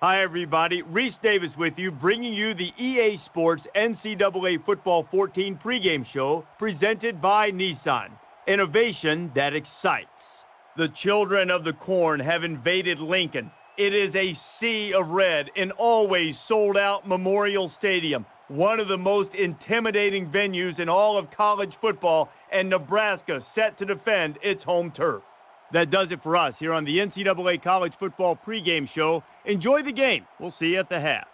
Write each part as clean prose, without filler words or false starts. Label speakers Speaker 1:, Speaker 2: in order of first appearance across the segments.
Speaker 1: Hi, everybody. Reese Davis with you, bringing you the EA Sports NCAA Football 14 pregame show presented by Nissan. Innovation that excites. The children of the corn have invaded Lincoln. It is a sea of red in always sold-out Memorial Stadium, one of the most intimidating venues in all of college football, and Nebraska set to defend its home turf. That does it for us here on the NCAA College Football pregame show. Enjoy the game. We'll see you at the half.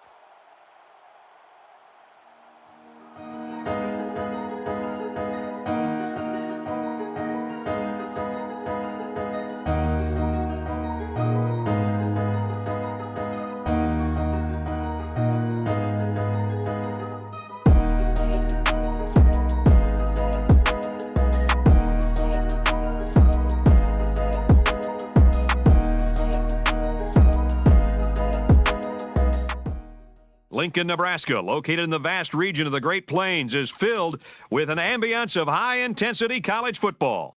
Speaker 2: Lincoln, Nebraska, located in the vast region of the Great Plains, is filled with an ambience of high-intensity college football.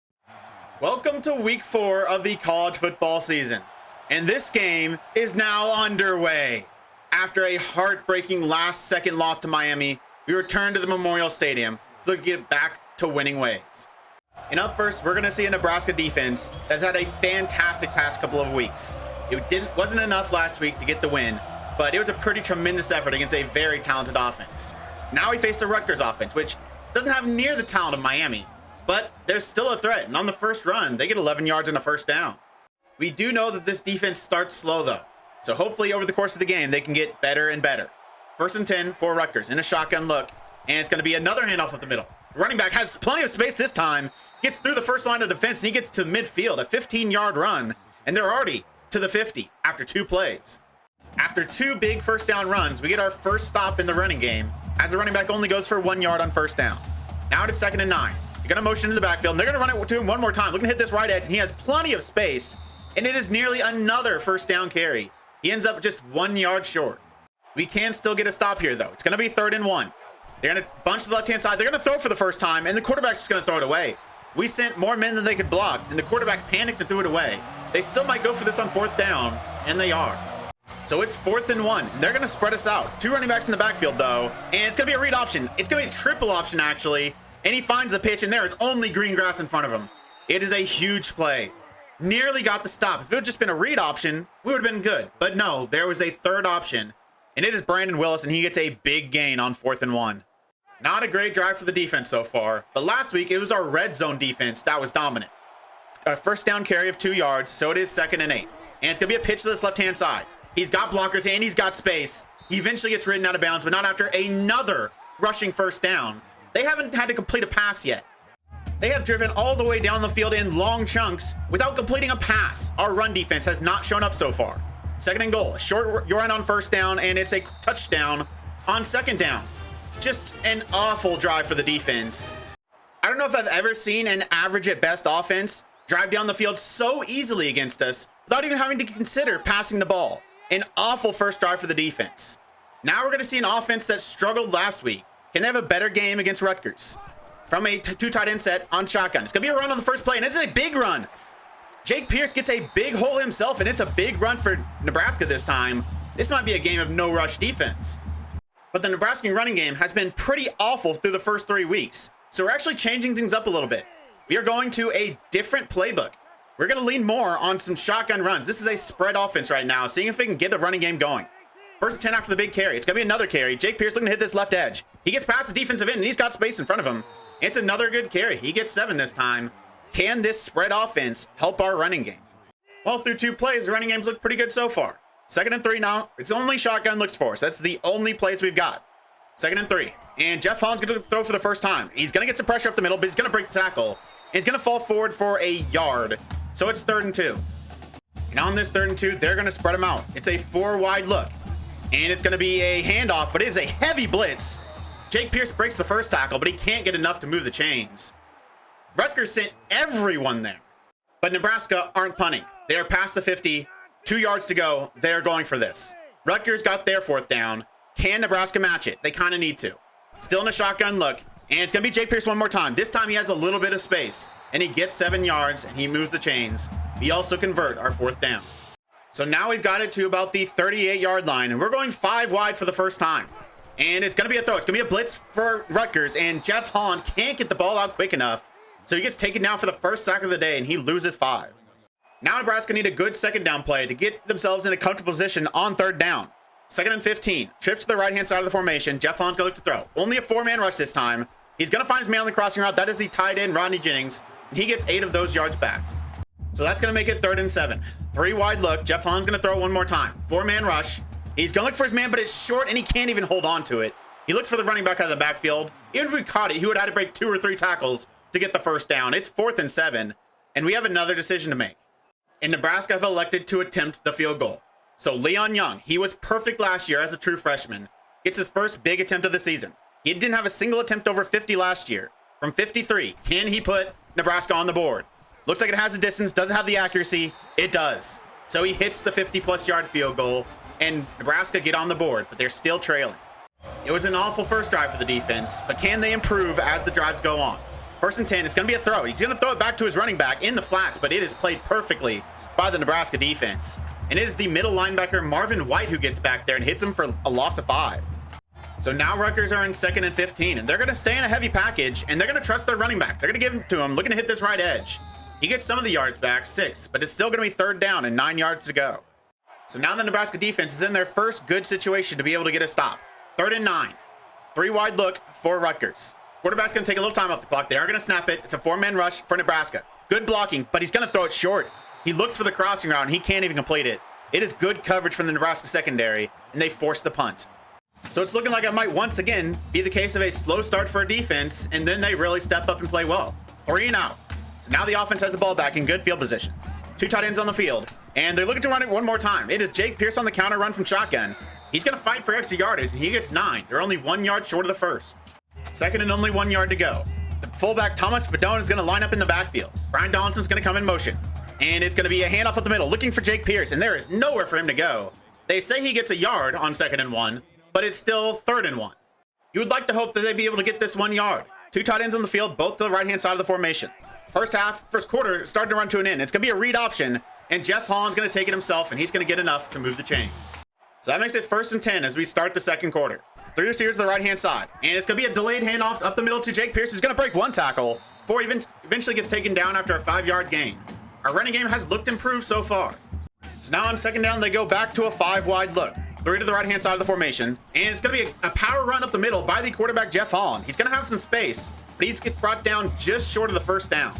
Speaker 3: Welcome to week 4 of the college football season, and this game is now underway. After a heartbreaking last-second loss to Miami, we return to the Memorial Stadium to get back to winning ways. And up first, we're going to see a Nebraska defense that's had a fantastic past couple of weeks. It wasn't enough last week to get the win, but it was a pretty tremendous effort against a very talented offense. Now we face the Rutgers offense, which doesn't have near the talent of Miami, but there's still a threat. And on the first run, they get 11 yards and a first down. We do know that this defense starts slow, though. So hopefully over the course of the game, they can get better and better. First and 10 for Rutgers in a shotgun look, and it's going to be another handoff up the middle. Running back has plenty of space this time, gets through the first line of defense, and he gets to midfield, a 15-yard run, and they're already to the 50 after 2 plays. After 2 big first down runs, we get our first stop in the running game, as the running back only goes for 1 yard on first down. Now it's 2nd and 9. You're going to motion in the backfield, and they're going to run it to him one more time. Looking to hit this right edge, and he has plenty of space, and it is nearly another first down carry. He ends up just 1 yard short. We can still get a stop here, though. It's going to be 3rd and 1. They're going to bunch to the left-hand side. They're going to throw for the first time, and the quarterback's just going to throw it away. We sent more men than they could block, and the quarterback panicked and threw it away. They still might go for this on 4th down, and they are. So it's 4th and 1. They're going to spread us out. 2 running backs in the backfield, though. And it's going to be a read option. It's going to be a triple option, actually. And he finds the pitch, and there is only green grass in front of him. It is a huge play. Nearly got the stop. If it had just been a read option, we would have been good. But no, there was a 3rd option. And it is Brandon Willis, and he gets a big gain on 4th and 1. Not a great drive for the defense so far. But last week, it was our red zone defense that was dominant. A first down carry of 2 yards, so it is 2nd and 8. And it's going to be a pitch to this left-hand side. He's got blockers and he's got space. He eventually gets ridden out of bounds, but not after another rushing first down. They haven't had to complete a pass yet. They have driven all the way down the field in long chunks without completing a pass. Our run defense has not shown up so far. 2nd and goal, a short run on first down, and it's a touchdown on 2nd down. Just an awful drive for the defense. I don't know if I've ever seen an average at best offense drive down the field so easily against us without even having to consider passing the ball. An awful first drive for the defense. Now we're going to see an offense that struggled last week. Can they have a better game against Rutgers? From a 2 tight end set on shotgun. It's going to be a run on the first play, and it's a big run. Jake Pierce gets a big hole himself, and it's a big run for Nebraska this time. This might be a game of no rush defense. But the Nebraska running game has been pretty awful through the first 3 weeks. So we're actually changing things up a little bit. We are going to a different playbook. We're going to lean more on some shotgun runs. This is a spread offense right now, seeing if we can get a running game going. 1st and 10 after the big carry. It's going to be another carry. Jake Pierce looking to hit this left edge. He gets past the defensive end, and he's got space in front of him. It's another good carry. He gets 7 this time. Can this spread offense help our running game? Well, through 2 plays, the running game's looked pretty good so far. 2nd and 3 now. It's only shotgun looks for us. That's the only place we've got. 2nd and 3. And Jeff Holland's going to throw for the first time. He's going to get some pressure up the middle, but he's going to break the tackle. And he's going to fall forward for a yard. So it's 3rd and 2. And on this 3rd and 2, they're going to spread them out. It's a 4-wide look. And it's going to be a handoff, but it is a heavy blitz. Jake Pierce breaks the first tackle, but he can't get enough to move the chains. Rutgers sent everyone there. But Nebraska aren't punting. They are past the 50. 2 yards to go. They're going for this. Rutgers got their 4th down. Can Nebraska match it? They kind of need to. Still in a shotgun look. And it's going to be Jake Pierce one more time. This time he has a little bit of space. And he gets 7 yards, and he moves the chains. We also convert our 4th down. So now we've got it to about the 38-yard line, and we're going 5 wide for the first time. And it's going to be a throw. It's going to be a blitz for Rutgers, and Jeff Holland can't get the ball out quick enough. So he gets taken down for the first sack of the day, and he loses 5. Now Nebraska need a good second down play to get themselves in a comfortable position on third down. 2nd and 15. Trips to the right-hand side of the formation. Jeff Holland's going to look to throw. Only a 4-man rush this time. He's going to find his man on the crossing route. That is the tight end, Rodney Jennings. And he gets 8 of those yards back. So that's going to make it 3rd and 7. 3 wide look. Jeff Holland's going to throw one more time. 4-man rush. He's going to look for his man, but it's short, and he can't even hold on to it. He looks for the running back out of the backfield. Even if we caught it, he would have had to break 2 or 3 tackles to get the first down. It's 4th and 7, and we have another decision to make. And Nebraska have elected to attempt the field goal. So Leon Young, he was perfect last year as a true freshman, gets his first big attempt of the season. He didn't have a single attempt over 50 last year. From 53, can he put Nebraska on the board? Looks like it has the distance, doesn't have the accuracy. It does. So he hits the 50-plus yard field goal, and Nebraska get on the board, but they're still trailing. It was an awful first drive for the defense, but can they improve as the drives go on? 1st and 10, it's going to be a throw. He's going to throw it back to his running back in the flats, but it is played perfectly by the Nebraska defense. And it is the middle linebacker, Marvin White, who gets back there and hits him for a loss of 5. So now Rutgers are in 2nd and 15, and they're going to stay in a heavy package, and they're going to trust their running back. They're going to give him to him, looking to hit this right edge. He gets some of the yards back, 6, but it's still going to be 3rd down and 9 yards to go. So now the Nebraska defense is in their first good situation to be able to get a stop. 3rd and 9. 3 wide look for Rutgers. Quarterback's going to take a little time off the clock. They are going to snap it. It's a 4-man rush for Nebraska. Good blocking, but he's going to throw it short. He looks for the crossing route, and he can't even complete it. It is good coverage from the Nebraska secondary, and they force the punt. So it's looking like it might once again be the case of a slow start for a defense, and then they really step up and play well. 3 and out. So now the offense has the ball back in good field position. 2 tight ends on the field, and they're looking to run it one more time. It is Jake Pierce on the counter run from shotgun. He's going to fight for extra yardage, and he gets 9. They're only 1 yard short of the first. 2nd and only 1 yard to go. The fullback, Thomas Fedone, is going to line up in the backfield. Brian Donaldson's going to come in motion. And it's going to be a handoff up the middle, looking for Jake Pierce, and there is nowhere for him to go. They say he gets a yard on 2nd and 1, but it's still 3rd and 1. You would like to hope that they'd be able to get this 1 yard. 2 tight ends on the field, both to the right-hand side of the formation. First quarter, starting to run to an end. It's going to be a read option, and Jeff Holland's going to take it himself, and he's going to get enough to move the chains. So that makes it 1st and 10 as we start the second quarter. 3 receivers to the right-hand side, and it's going to be a delayed handoff up the middle to Jake Pierce, who's going to break 1 tackle before he eventually gets taken down after a 5-yard gain. Our running game has looked improved so far. So now on 2nd down, they go back to a 5 wide look. 3 to the right-hand side of the formation, and it's going to be a power run up the middle by the quarterback, Jeff Holland. He's going to have some space, but he's get brought down just short of the 1st down.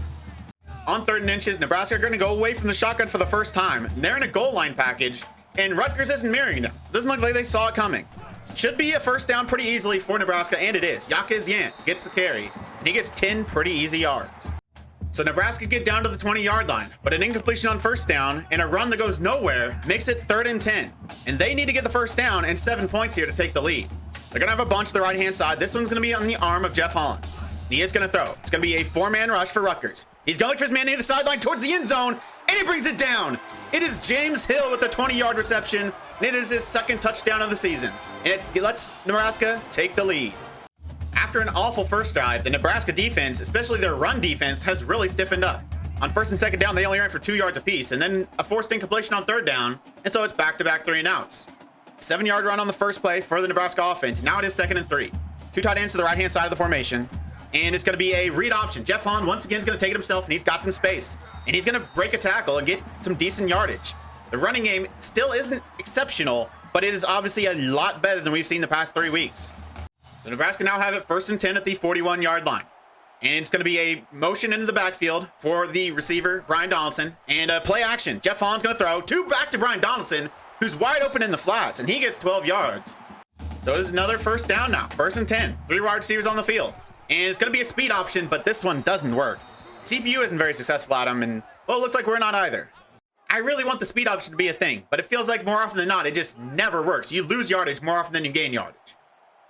Speaker 3: On 3rd and inches, Nebraska are going to go away from the shotgun for the first time. They're in a goal line package, and Rutgers isn't mirroring them. Doesn't look like they saw it coming. Should be a 1st down pretty easily for Nebraska, and it is. Yaquez Yant gets the carry, and he gets 10 pretty easy yards. So Nebraska get down to the 20-yard line, but an incompletion on 1st down and a run that goes nowhere makes it 3rd and 10. And they need to get the 1st down and 7 points here to take the lead. They're going to have a bunch to the right-hand side. This one's going to be on the arm of Jeff Holland. He is going to throw. It's going to be a 4-man rush for Rutgers. He's going to look for his man near the sideline towards the end zone, and he brings it down. It is James Hill with a 20-yard reception, and it is his 2nd touchdown of the season. And it lets Nebraska take the lead. After an awful first drive, the Nebraska defense, especially their run defense, has really stiffened up. On 1st and 2nd down, they only ran for 2 yards apiece, and then a forced incompletion on 3rd down, and so it's back-to-back 3 and outs. 7-yard run on the first play for the Nebraska offense. Now it is 2nd and 3. 2 tight ends to the right-hand side of the formation, and it's going to be a read option. Jeff Holland once again is going to take it himself, and he's got some space, and he's going to break a tackle and get some decent yardage. The running game still isn't exceptional, but it is obviously a lot better than we've seen the past 3 weeks. So Nebraska now have it 1st and 10 at the 41-yard line. And it's going to be a motion into the backfield for the receiver, Brian Donaldson. And a play action. Jeff Holland's going to throw 2 back to Brian Donaldson, who's wide open in the flats, and he gets 12 yards. So there's another 1st down now. 1st and 10. 3 wide receivers on the field. And it's going to be a speed option, but this one doesn't work. CPU isn't very successful at him, and, well, it looks like we're not either. I really want the speed option to be a thing, but it feels like more often than not, it just never works. You lose yardage more often than you gain yardage.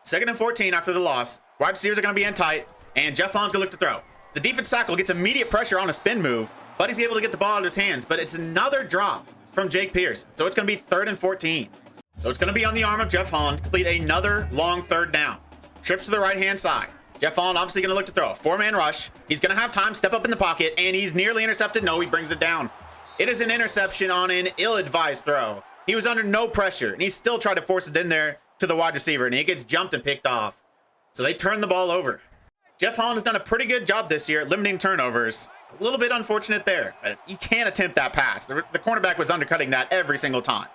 Speaker 3: 2nd and 14 after the loss. Wide receivers are going to be in tight, and Jeff Holland's going to look to throw. The defense tackle gets immediate pressure on a spin move, but he's able to get the ball out of his hands, but it's another drop from Jake Pierce. So it's going to be 3rd and 14. So it's going to be on the arm of Jeff Holland, complete another long 3rd down. Trips to the right-hand side. Jeff Holland obviously going to look to throw a 4-man rush. He's going to have time, step up in the pocket, and he's nearly intercepted. No, he brings it down. It is an interception on an ill-advised throw. He was under no pressure, and he still tried to force it in there to the wide receiver, and he gets jumped and picked off. So they turn the ball over. Jeff Holland has done a pretty good job this year at limiting turnovers. A little bit unfortunate there, but you can't attempt that pass. The cornerback was undercutting that every single time.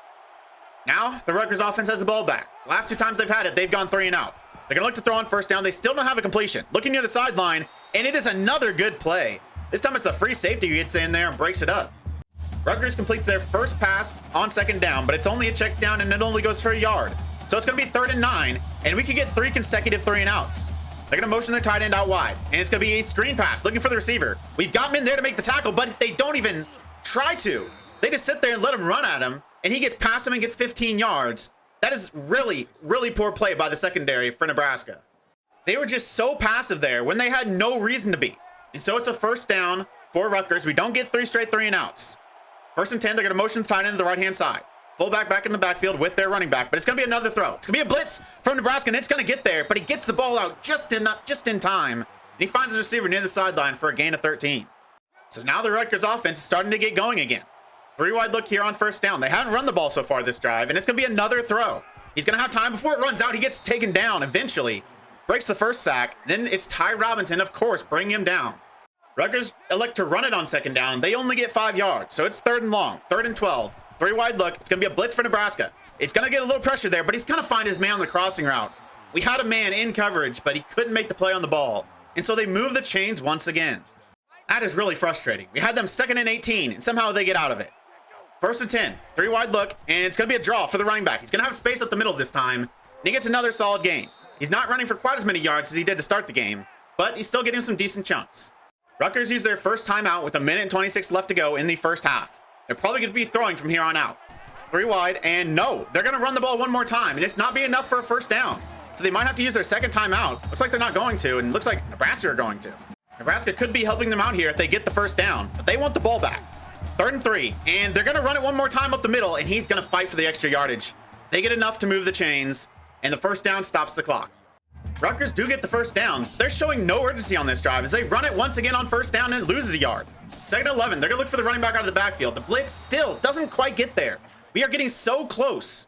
Speaker 3: Now, the Rutgers offense has the ball back. Last 2 times they've had it, they've gone 3 and out. They're going to look to throw on first down. They still don't have a completion. Looking near the sideline, and it is another good play. This time it's a free safety who gets in there and breaks it up. Rutgers completes their first pass on second down, but it's only a check down and it only goes for a yard. So it's going to be 3rd and 9, and we could get 3 consecutive 3 and outs. They're going to motion their tight end out wide, and it's going to be a screen pass looking for the receiver. We've got him in there to make the tackle, but they don't even try to. They just sit there and let him run at him, and he gets past him and gets 15 yards. That is really, really poor play by the secondary for Nebraska. They were just so passive there when they had no reason to be. And so it's a first down for Rutgers. We don't get 3 straight 3 and outs. 1st and 10, they're going to motion the tight end to the right-hand side. Fullback back in the backfield with their running back, but it's going to be another throw. It's going to be a blitz from Nebraska, and it's going to get there, but he gets the ball out just in time. And he finds his receiver near the sideline for a gain of 13. So now the Rutgers offense is starting to get going again. 3 wide look here on first down. They haven't run the ball so far this drive, and it's going to be another throw. He's going to have time before it runs out. He gets taken down eventually. Breaks the first sack. Then it's Ty Robinson, of course, bringing him down. Rutgers elect to run it on second down. They only get 5 yards, so it's 3rd and long, 3rd and 12. 3 wide look. It's going to be a blitz for Nebraska. It's going to get a little pressure there, but he's going to find his man on the crossing route. We had a man in coverage, but he couldn't make the play on the ball. And so they move the chains once again. That is really frustrating. We had them 2nd and 18, and somehow they get out of it. 1st and 10, 3 wide look, and it's going to be a draw for the running back. He's going to have space up the middle this time, and he gets another solid gain. He's not running for quite as many yards as he did to start the game, but he's still getting some decent chunks. Rutgers used their first timeout with 1:26 left to go in the first half. They're probably going to be throwing from here on out. 3 wide, and no, they're going to run the ball one more time, and it's not be enough for a first down. So they might have to use their second timeout. Looks like they're not going to, and looks like Nebraska are going to. Nebraska could be helping them out here if they get the first down, but they want the ball back. 3rd and 3, and they're going to run it one more time up the middle, and he's going to fight for the extra yardage. They get enough to move the chains, and the first down stops the clock. Rutgers do get the first down. They're showing no urgency on this drive as they run it once again on first down and it loses a yard. 2nd and 11, they're going to look for the running back out of the backfield. The blitz still doesn't quite get there. We are getting so close.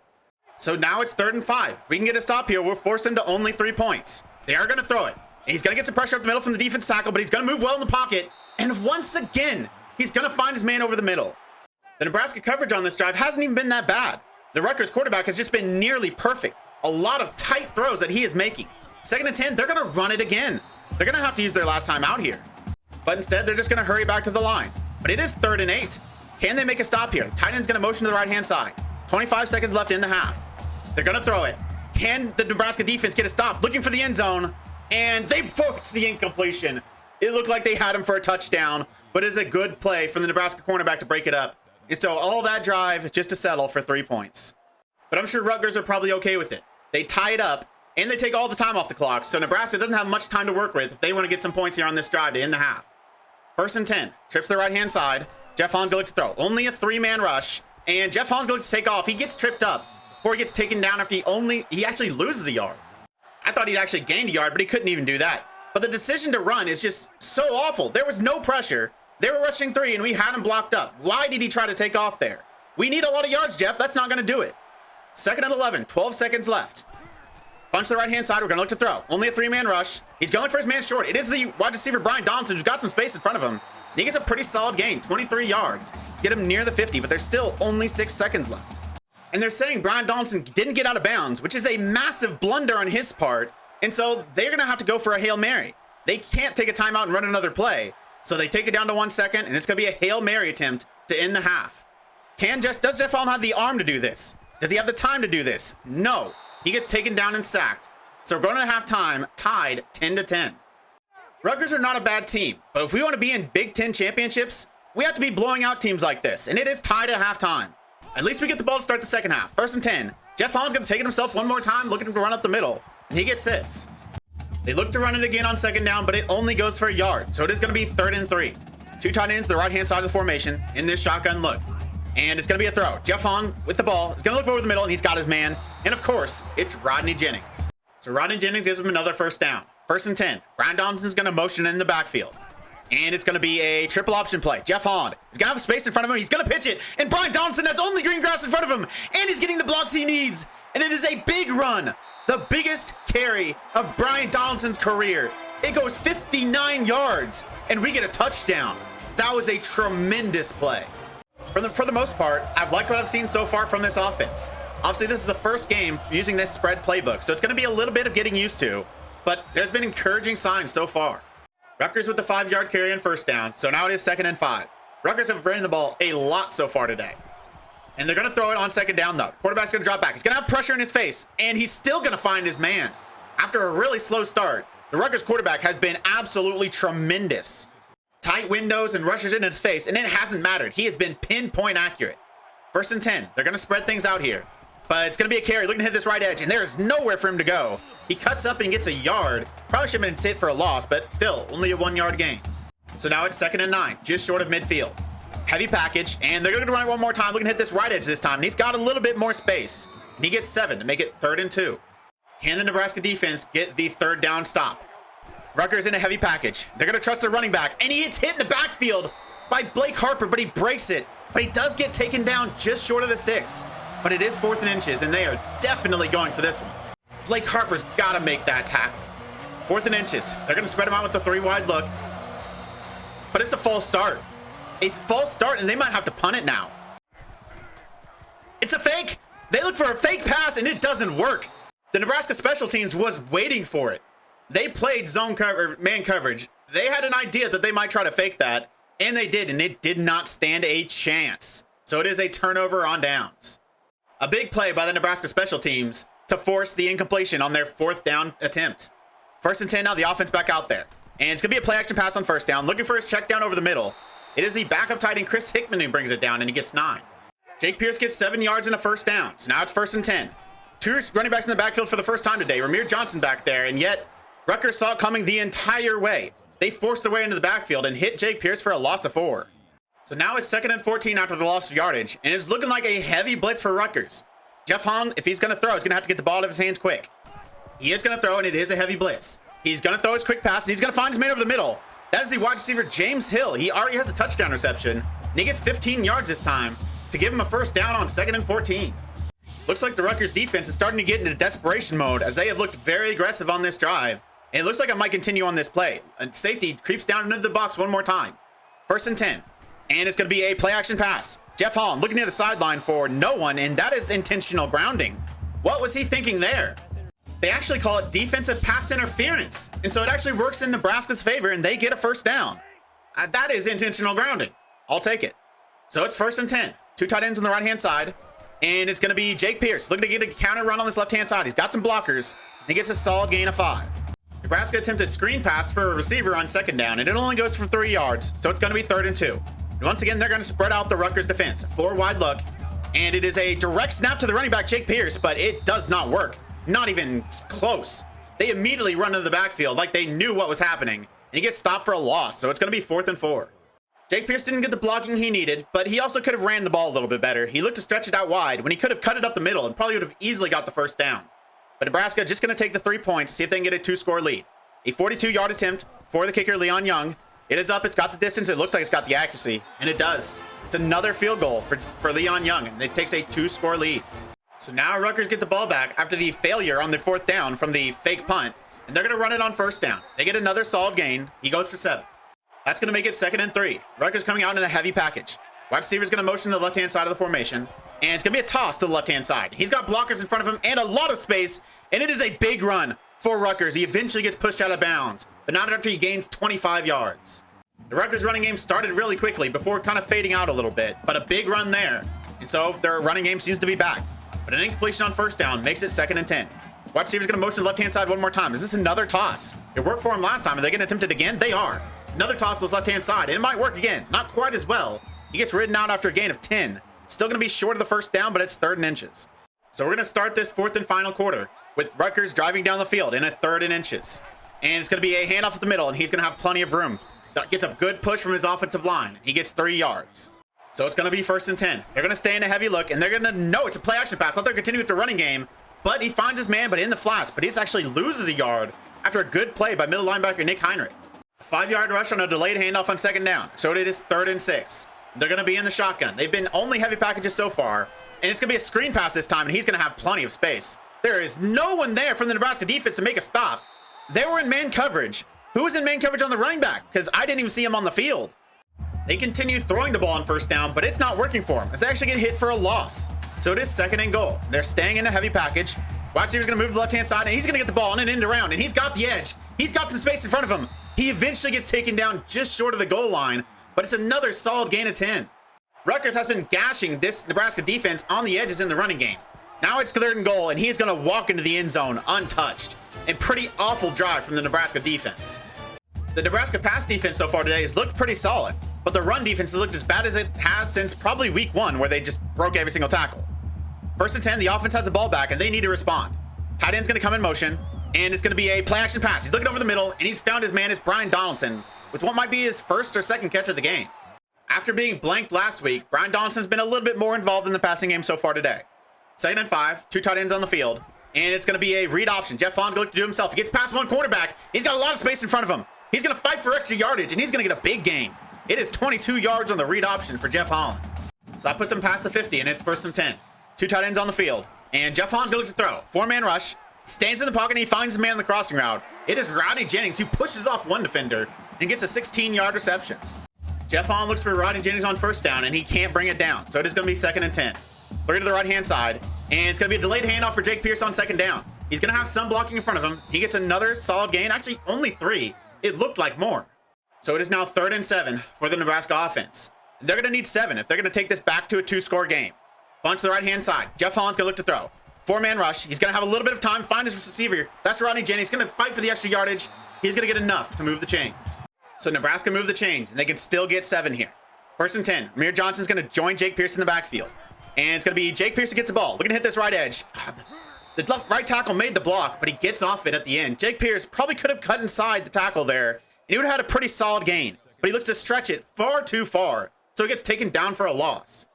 Speaker 3: So now it's 3rd and 5. We can get a stop here. We'll force them to only 3 points. They are going to throw it. He's going to get some pressure up the middle from the defense tackle, but he's going to move well in the pocket. And once again, he's going to find his man over the middle. The Nebraska coverage on this drive hasn't even been that bad. The Rutgers quarterback has just been nearly perfect. A lot of tight throws that he is making. 2nd and 10, they're going to run it again. They're going to have to use their last time out here. But instead, they're just going to hurry back to the line. But it is 3rd and 8. Can they make a stop here? Tight end's going to motion to the right-hand side. 25 seconds left in the half. They're going to throw it. Can the Nebraska defense get a stop? Looking for the end zone. And they forced the incompletion. It looked like they had him for a touchdown, but it's a good play from the Nebraska cornerback to break it up. And so all that drive just to settle for 3 points. But I'm sure Rutgers are probably okay with it. They tie it up, and they take all the time off the clock, so Nebraska doesn't have much time to work with if they want to get some points here on this drive to end the half. 1st and 10, trips to the right-hand side. Jeff Holland going to throw. Only a 3-man rush, and Jeff Holland going to take off. He gets tripped up before he gets taken down after he actually loses a yard. I thought he'd actually gained a yard, but he couldn't even do that. But the decision to run is just so awful. There was no pressure. They were rushing 3, and we had him blocked up. Why did he try to take off there? We need a lot of yards, Jeff. That's not going to do it. 2nd and 11, 12 seconds left. Punch to the right-hand side. We're going to look to throw. Only a 3-man rush. He's going for his man short. It is the wide receiver, Brian Donaldson, who's got some space in front of him. And he gets a pretty solid gain, 23 yards, to get him near the 50, but there's still only 6 seconds left. And they're saying Brian Donaldson didn't get out of bounds, which is a massive blunder on his part. And so they're going to have to go for a Hail Mary. They can't take a timeout and run another play. So they take it down to 1 second, and it's going to be a Hail Mary attempt to end the half. Does Jeff Holland have the arm to do this? Does he have the time to do this? No. He gets taken down and sacked. So we're going to halftime tied 10-10. Rutgers are not a bad team, but if we want to be in Big Ten championships, we have to be blowing out teams like this, and it is tied at halftime. At least we get the ball to start the second half. 1st and 10. Jeff Holland's going to take it himself one more time, looking to run up the middle, and he gets 6. They look to run it again on second down, but it only goes for a yard, so it is going to be 3rd and 3. 2 tight ends to the right-hand side of the formation in this shotgun look. And it's going to be a throw. Jeff Holland with the ball. He's going to look over the middle, and he's got his man. And, of course, it's Rodney Jennings. So Rodney Jennings gives him another first down. 1st and 10. Brian Donaldson's going to motion in the backfield. And it's going to be a triple option play. Jeff Holland is going gonna have space in front of him. He's gonna pitch it, and Brian Donaldson has only green grass in front of him, and he's getting the blocks he needs, and it is a big run. The biggest carry of Brian Donaldson's career. It goes 59 yards, and we get a touchdown. That was a tremendous play. For the most part, I've liked what I've seen so far from this offense. Obviously, this is the first game using this spread playbook, so it's going to be a little bit of getting used to, but there's been encouraging signs so far. Rutgers with the 5-yard carry and first down, so now it is 2nd and 5. Rutgers have ran the ball a lot so far today. And they're going to throw it on 2nd down, though. Quarterback's going to drop back. He's going to have pressure in his face, and he's still going to find his man. After a really slow start, the Rutgers quarterback has been absolutely tremendous. Tight windows and rushes in his face, and it hasn't mattered. He has been pinpoint accurate. 1st and 10. They're going to spread things out here. But it's going to be a carry. Looking to hit this right edge, and there is nowhere for him to go. He cuts up and gets a yard. Probably should have been hit for a loss, but still, only a 1-yard gain. So now it's 2nd and 9, just short of midfield. Heavy package, and they're going to run it one more time. Looking to hit this right edge this time, and he's got a little bit more space. And he gets 7 to make it 3rd and 2. Can the Nebraska defense get the 3rd down stop? Rutgers in a heavy package. They're going to trust their running back, and he gets hit in the backfield by Blake Harper, but he breaks it. But he does get taken down just short of the 6. But it is 4th and inches, and they are definitely going for this one. Blake Harper's got to make that tackle. 4th and inches. They're going to spread him out with the 3-wide look. But it's a false start. A false start, and they might have to punt it now. It's a fake. They look for a fake pass, and it doesn't work. The Nebraska special teams was waiting for it. They played zone cover, man coverage. They had an idea that they might try to fake that, and they did, and it did not stand a chance. So it is a turnover on downs. A big play by the Nebraska special teams to force the incompletion on their 4th down attempt. 1st and 10 now, the offense back out there. And it's going to be a play action pass on 1st down, looking for his check down over the middle. It is the backup tight end, Chris Hickman, who brings it down, and he gets 9. Jake Pierce gets 7 yards and a 1st down. So now it's 1st and 10. 2 running backs in the backfield for the first time today. Ramir Johnson back there, and yet Rutgers saw it coming the entire way. They forced their way into the backfield and hit Jake Pierce for a loss of 4. So now it's 2nd and 14 after the loss of yardage, and it's looking like a heavy blitz for Rutgers. Jeff Hahn, if he's going to throw, he's going to have to get the ball out of his hands quick. He is going to throw, and it is a heavy blitz. He's going to throw his quick pass, and he's going to find his man over the middle. That is the wide receiver, James Hill. He already has a touchdown reception, and he gets 15 yards this time to give him a 1st down on 2nd and 14. Looks like the Rutgers defense is starting to get into desperation mode as they have looked very aggressive on this drive. And it looks like it might continue on this play. And safety creeps down into the box one more time. 1st and 10. And it's going to be a play action pass. Jeff Hahn looking at the sideline for no one, and that is intentional grounding. What was he thinking there? They actually call it defensive pass interference. And so it actually works in Nebraska's favor, and they get a 1st down. That is intentional grounding. I'll take it. So it's 1st and 10. 2 tight ends on the right-hand side. And it's going to be Jake Pierce looking to get a counter run on this left-hand side. He's got some blockers. And he gets a solid gain of 5. Nebraska attempts a screen pass for a receiver on 2nd down, and it only goes for 3 yards. So it's going to be 3rd and 2. And once again, they're going to spread out the Rutgers defense. 4-wide look. And it is a direct snap to the running back, Jake Pierce, but it does not work. Not even close. They immediately run into the backfield like they knew what was happening. And he gets stopped for a loss, so it's going to be 4th and 4. Jake Pierce didn't get the blocking he needed, but he also could have ran the ball a little bit better. He looked to stretch it out wide when he could have cut it up the middle and probably would have easily got the 1st down. But Nebraska just going to take the 3 points, see if they can get a 2-score lead. A 42-yard attempt for the kicker, Leon Young. It is up. It's got the distance. It looks like it's got the accuracy, and it does. It's another field goal for Leon Young, and it takes a 2-score lead. So now Rutgers get the ball back after the failure on the 4th down from the fake punt, and they're going to run it on 1st down. They get another solid gain. He goes for 7. That's going to make it 2nd and 3. Rutgers coming out in a heavy package. Wide receiver's going to motion to the left-hand side of the formation, and it's going to be a toss to the left-hand side. He's got blockers in front of him and a lot of space, and it is a big run for Rutgers. He eventually gets pushed out of bounds, but not after he gains 25 yards. The Rutgers running game started really quickly before kind of fading out a little bit, but a big run there. And so their running game seems to be back. But an incompletion on 1st down makes it 2nd and 10. Wide receiver's going to motion to the left-hand side one more time. Is this another toss? It worked for him last time. Are they going to attempt it again? They are. Another toss to his left-hand side, and it might work again. Not quite as well. He gets ridden out after a gain of 10. Still going to be short of the 1st down, but it's 3rd and inches. So we're going to start this 4th and final quarter with Rutgers driving down the field in a 3rd and inches. And it's going to be a handoff at the middle, and he's going to have plenty of room. Gets a good push from his offensive line. He gets 3 yards. So it's going to be 1st and 10. They're going to stay in a heavy look, and they're going to know it's a play action pass. Not they're continuing with the running game, but he finds his man, but in the flats. But he actually loses a yard after a good play by middle linebacker Nick Heinrich. A 5-yard rush on a delayed handoff on 2nd down. So it is 3rd and 6. They're going to be in the shotgun. They've been only heavy packages so far, and it's going to be a screen pass this time, and he's going to have plenty of space. There is no one there from the Nebraska defense to make a stop. They were in man coverage. Who was in man coverage on the running back? Because I didn't even see him on the field. They continue throwing the ball on first down, but it's not working for them as they actually get hit for a loss. So it is 2nd and goal. They're staying in a heavy package. Wide receiver's going to move to the left-hand side, and he's going to get the ball in and end around, and he's got the edge. He's got some space in front of him. He eventually gets taken down just short of the goal line, but it's another solid gain of 10. Rutgers has been gashing this Nebraska defense on the edges in the running game. Now it's 3rd and goal, and he's going to walk into the end zone untouched. And pretty awful drive from the Nebraska defense. The Nebraska pass defense so far today has looked pretty solid, but the run defense has looked as bad as it has since probably week 1, where they just broke every single tackle. 1st and 10, the offense has the ball back, and they need to respond. Tight end's going to come in motion, and it's going to be a play-action pass. He's looking over the middle, and he's found his man is Brian Donaldson with what might be his 1st or 2nd catch of the game. After being blanked last week, Brian Donaldson's been a little bit more involved in the passing game so far today. 2nd and 5, 2 tight ends on the field, and it's going to be a read option. Jeff Hahn's going to look to do himself. He gets past one cornerback. He's got a lot of space in front of him. He's going to fight for extra yardage, and he's going to get a big gain. It is 22 yards on the read option for Jeff Hahn. So that puts him past the 50, and it's 1st and 10. 2 tight ends on the field, and Jeff Hahn's going to look to throw. 4-man rush. Stands in the pocket, and he finds the man on the crossing route. It is Rodney Jennings who pushes off one defender and gets a 16-yard reception. Jeff Hahn looks for Rodney Jennings on 1st down, and he can't bring it down. So it is going to be 2nd and 10. 3 to the right-hand side, and it's going to be a delayed handoff for Jake Pierce on 2nd down. He's going to have some blocking in front of him. He gets another solid gain. Actually, only 3. It looked like more. So it is now 3rd and 7 for the Nebraska offense. They're going to need 7 if they're going to take this back to a 2-score game. Bunch to the right-hand side. Jeff Hahn's going to look to throw. 4-man rush. He's going to have a little bit of time, find his receiver. That's Rodney Jennings. He's going to fight for the extra yardage. He's going to get enough to move the chains. So Nebraska moved the chains, and they can still get 7 here. 1st and 10. Amir Johnson's going to join Jake Pierce in the backfield. And it's going to be Jake Pierce who gets the ball. Looking to hit this right edge. The right tackle made the block, but he gets off it at the end. Jake Pierce probably could have cut inside the tackle there, and he would have had a pretty solid gain. But he looks to stretch it far too far, so he gets taken down for a loss.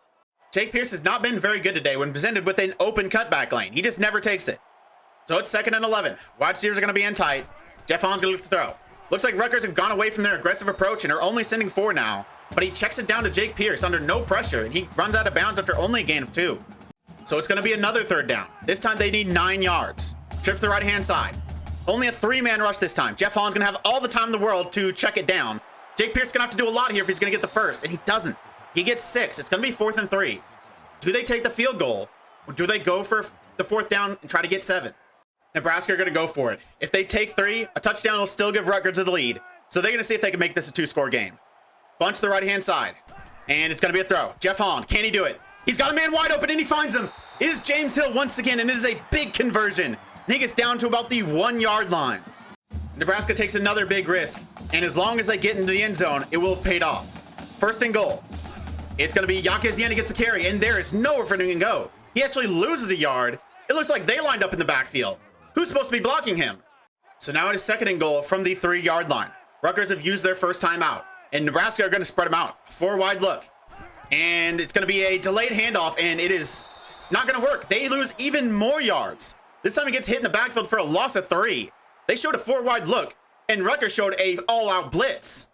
Speaker 3: Jake Pierce has not been very good today when presented with an open cutback lane. He just never takes it. So it's 2nd and 11. Wide receivers are going to be in tight. Jeff Hahn's going to look to throw. Looks like Rutgers have gone away from their aggressive approach and are only sending 4 now. But he checks it down to Jake Pierce under no pressure, and he runs out of bounds after only a gain of 2. So it's going to be another 3rd down. This time they need 9 yards. Trip to the right-hand side. Only a 3-man rush this time. Jeff Hahn's going to have all the time in the world to check it down. Jake Pierce is going to have to do a lot here if he's going to get the 1st, and he doesn't. He gets 6. It's going to be 4th and 3. Do they take the field goal, or do they go for the 4th down and try to get 7? Nebraska are going to go for it. If they take 3, a touchdown will still give Rutgers the lead. So they're going to see if they can make this a 2-score game. Bunch to the right-hand side. And it's going to be a throw. Jeff Hahn, can he do it? He's got a man wide open, and he finds him. It is James Hill once again, and it is a big conversion. And he gets down to about the 1-yard line. Nebraska takes another big risk, and as long as they get into the end zone, it will have paid off. 1st and goal. It's going to be Yaquez Yen who gets the carry, and there is nowhere for him to go. He actually loses a yard. It looks like they lined up in the backfield. Who's supposed to be blocking him? So now it is 2nd and goal from the 3-yard line. Rutgers have used their first time out, and Nebraska are going to spread them out. 4-wide look. And it's going to be a delayed handoff, and it is not going to work. They lose even more yards. This time he gets hit in the backfield for a loss of 3. They showed a 4-wide look, and Rutgers showed a all-out blitz.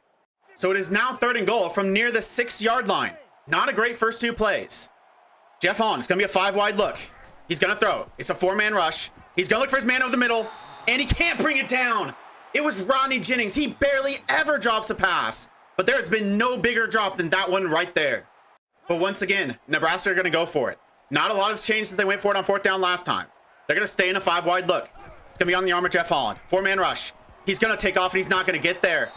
Speaker 3: So it is now 3rd and goal from near the 6-yard line. Not a great first 2 plays. Jeff Hahn, it's going to be a 5-wide look. He's going to throw. It's a 4-man rush. He's going to look for his man over the middle, and he can't bring it down. It was Rodney Jennings. He barely ever drops a pass, but there has been no bigger drop than that one right there. But once again, Nebraska are going to go for it. Not a lot has changed since they went for it on 4th down last time. They're going to stay in a 5-wide look. It's going to be on the arm of Jeff Hahn. 4-man rush. He's going to take off, and he's not going to get there.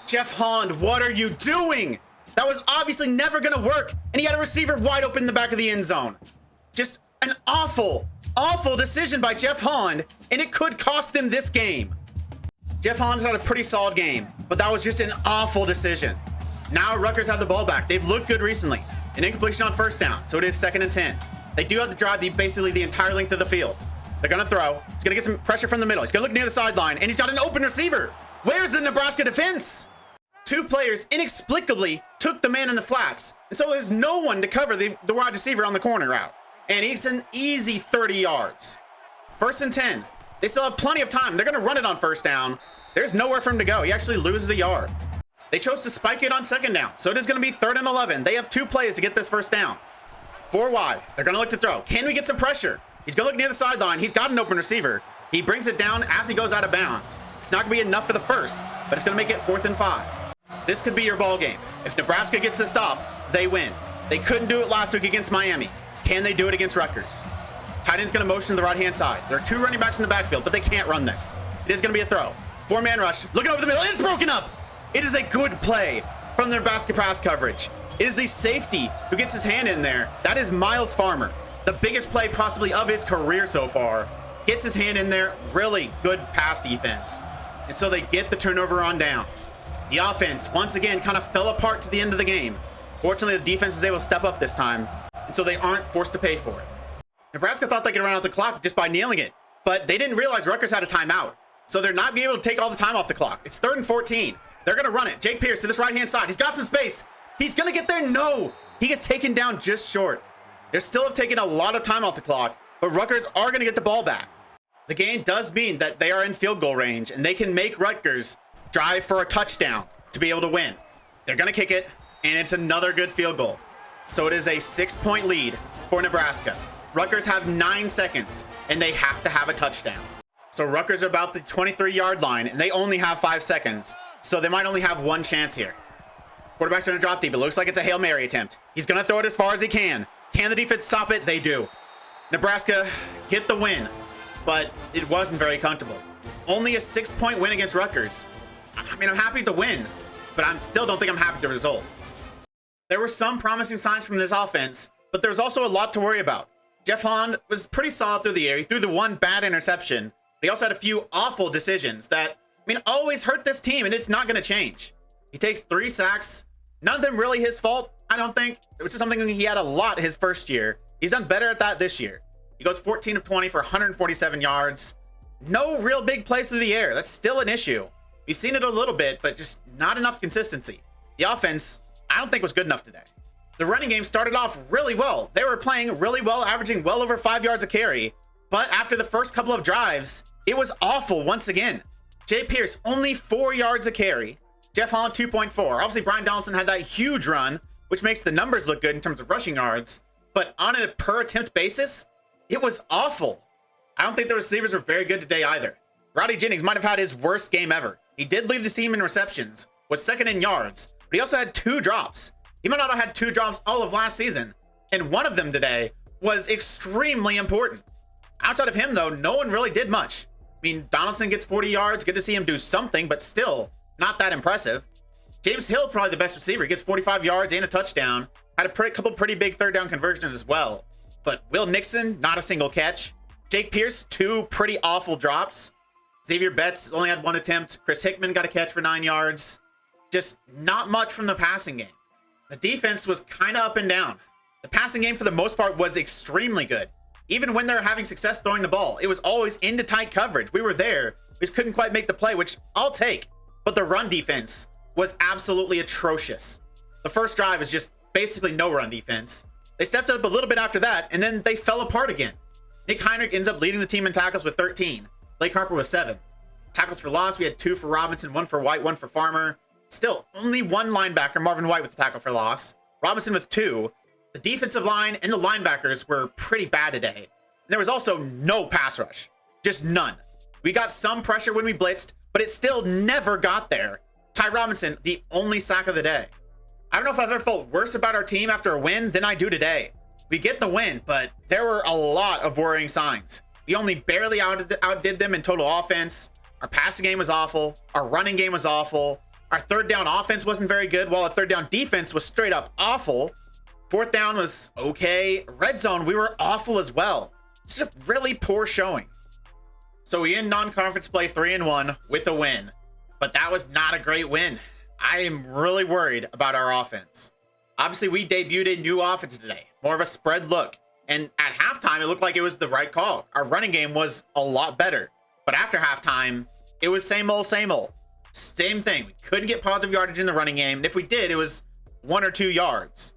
Speaker 3: Jeff Hahn, what are you doing? That was obviously never going to work, and he had a receiver wide open in the back of the end zone. Just an awful, awful decision by Jeff Hahn, and it could cost them this game. Jeff Hahn's had a pretty solid game, but that was just an awful decision. Now Rutgers have the ball back. They've looked good recently. An incompletion on 1st down, so it is 2nd and 10. They do have to drive basically the entire length of the field. They're going to throw. He's going to get some pressure from the middle. He's going to look near the sideline, and he's got an open receiver. Where's the Nebraska defense? 2 players inexplicably took the man in the flats, and so there's no one to cover the wide receiver on the corner route. And he's an easy 30 yards. 1st and 10. They still have plenty of time. They're going to run it on 1st down. There's nowhere for him to go. He actually loses a yard. They chose to spike it on second down. So it is going to be 3rd and 11. They have 2 plays to get this first down. 4 wide. They're going to look to throw. Can we get some pressure? He's going to look near the sideline. He's got an open receiver. He brings it down as he goes out of bounds. It's not going to be enough for the first, but it's going to make it 4th and 5. This could be your ball game. If Nebraska gets the stop, they win. They couldn't do it last week against Miami. Can they do it against Rutgers? Tight end's going to motion to the right-hand side. There are 2 running backs in the backfield, but they can't run this. It is going to be a throw. 4-man rush. Looking over the middle. It's broken up. It is a good play from the Nebraska pass coverage. It is the safety who gets his hand in there. That is Miles Farmer. The biggest play possibly of his career so far. Gets his hand in there. Really good pass defense. And so they get the turnover on downs. The offense, once again, kind of fell apart to the end of the game. Fortunately, the defense is able to step up this time, and so they aren't forced to pay for it. Nebraska thought they could run out the clock just by nailing it, but they didn't realize Rutgers had a timeout. So they're not being able to take all the time off the clock. It's 3rd and 14. They're going to run it. Jake Pierce to this right-hand side. He's got some space. He's going to get there. No. He gets taken down just short. They still have taken a lot of time off the clock, but Rutgers are going to get the ball back. The game does mean that they are in field goal range, and they can make Rutgers drive for a touchdown to be able to win. They're going to kick it, and it's another good field goal. So it is a 6-point lead for Nebraska. Rutgers have 9 seconds, and they have to have a touchdown. So Rutgers are about the 23-yard line, and they only have 5 seconds. So they might only have 1 chance here. Quarterback's going to drop deep. It looks like it's a Hail Mary attempt. He's going to throw it as far as he can. Can the defense stop it? They do. Nebraska get the win, but it wasn't very comfortable. Only a 6-point win against Rutgers. I mean, I'm happy to win, but I still don't think I'm happy with the result. There were some promising signs from this offense, but there was also a lot to worry about. Jeff Hond was pretty solid through the air. He threw the 1 bad interception, but he also had a few awful decisions that, always hurt this team, and it's not going to change. He takes 3 sacks. None of them really his fault, I don't think. It was just something he had a lot his first year. He's done better at that this year. He goes 14 of 20 for 147 yards. No real big plays through the air. That's still an issue. We've seen it a little bit, but just not enough consistency. The offense, I don't think was good enough today. The running game started off really well. They were playing really well, averaging well over 5 yards a carry. But after the first couple of drives, it was awful once again. Jay Pierce, only 4 yards a carry. Jeff Holland, 2.4. Obviously, Brian Donaldson had that huge run, which makes the numbers look good in terms of rushing yards. But on a per attempt basis, it was awful. I don't think the receivers were very good today either. Roddy Jennings might have had his worst game ever. He did lead the team in receptions, was 2nd in yards, but he also had 2 drops. He might not have had 2 drops all of last season, and one of them today was extremely important. Outside of him, though, no one really did much. Donaldson gets 40 yards. Good to see him do something, but still not that impressive. James Hill, probably the best receiver. He gets 45 yards and a touchdown. Had a couple pretty big 3rd down conversions as well. But Will Nixon, not a single catch. Jake Pierce, 2 pretty awful drops. Xavier Betts only had 1 attempt. Chris Hickman got a catch for 9 yards. Just not much from the passing game. The defense was kind of up and down. The passing game, for the most part, was extremely good. Even when they're having success throwing the ball, it was always into tight coverage. We were there. We just couldn't quite make the play, which I'll take. But the run defense was absolutely atrocious. The first drive is just basically no run defense. They stepped up a little bit after that, and then they fell apart again. Nick Heinrich ends up leading the team in tackles with 13. Blake Harper was 7. Tackles for loss, we had 2 for Robinson, 1 for White, 1 for Farmer. Still, only 1 linebacker, Marvin White, with the tackle for loss. Robinson with 2. The defensive line and the linebackers were pretty bad today. And there was also no pass rush. Just none. We got some pressure when we blitzed, but it still never got there. Ty Robinson, the only sack of the day. I don't know if I've ever felt worse about our team after a win than I do today. We get the win, but there were a lot of worrying signs. We only barely outdid them in total offense. Our passing game was awful. Our running game was awful. Our 3rd down offense wasn't very good, while our 3rd down defense was straight up awful. 4th down was okay. Red zone, we were awful as well. It's just a really poor showing. So we end non-conference play 3-1 with a win, but that was not a great win. I am really worried about our offense. Obviously, we debuted a new offense today, more of a spread look. And at halftime, it looked like it was the right call. Our running game was a lot better. But after halftime, it was same old, same old. Same thing. We couldn't get positive yardage in the running game. And if we did, it was 1 or 2 yards.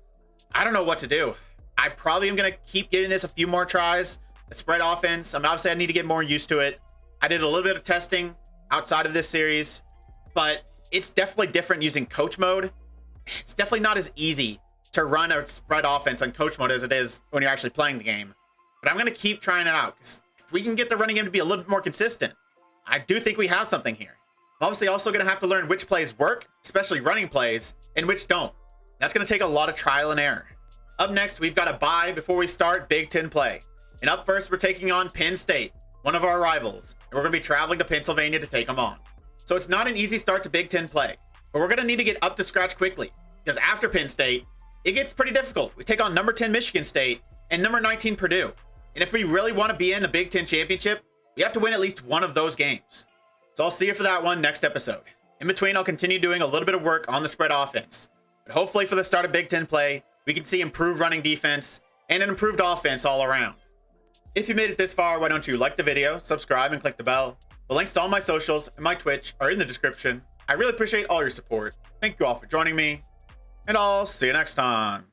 Speaker 3: I don't know what to do. I probably am going to keep giving this a few more tries. The spread offense, obviously I need to get more used to it. I did a little bit of testing outside of this series, but it's definitely different using coach mode. It's definitely not as easy to run a spread offense on coach mode as it is when you're actually playing the game. But I'm going to keep trying it out, because if we can get the running game to be a little bit more consistent, I do think we have something here. I'm obviously also going to have to learn which plays work, especially running plays, and which don't. That's going to take a lot of trial and error. Up next, we've got a bye before we start Big Ten play. And up first, we're taking on Penn State, one of our rivals, and we're going to be traveling to Pennsylvania to take them on. So it's not an easy start to Big Ten play, but we're going to need to get up to scratch quickly, because after Penn State, it gets pretty difficult. We take on number 10 Michigan State and number 19 Purdue. And if we really want to be in the Big Ten championship, we have to win at least one of those games. So I'll see you for that one next episode. In between, I'll continue doing a little bit of work on the spread offense. But hopefully for the start of Big Ten play, we can see improved running defense and an improved offense all around. If you made it this far, why don't you like the video, subscribe, and click the bell. The links to all my socials and my Twitch are in the description. I really appreciate all your support. Thank you all for joining me, and I'll see you next time.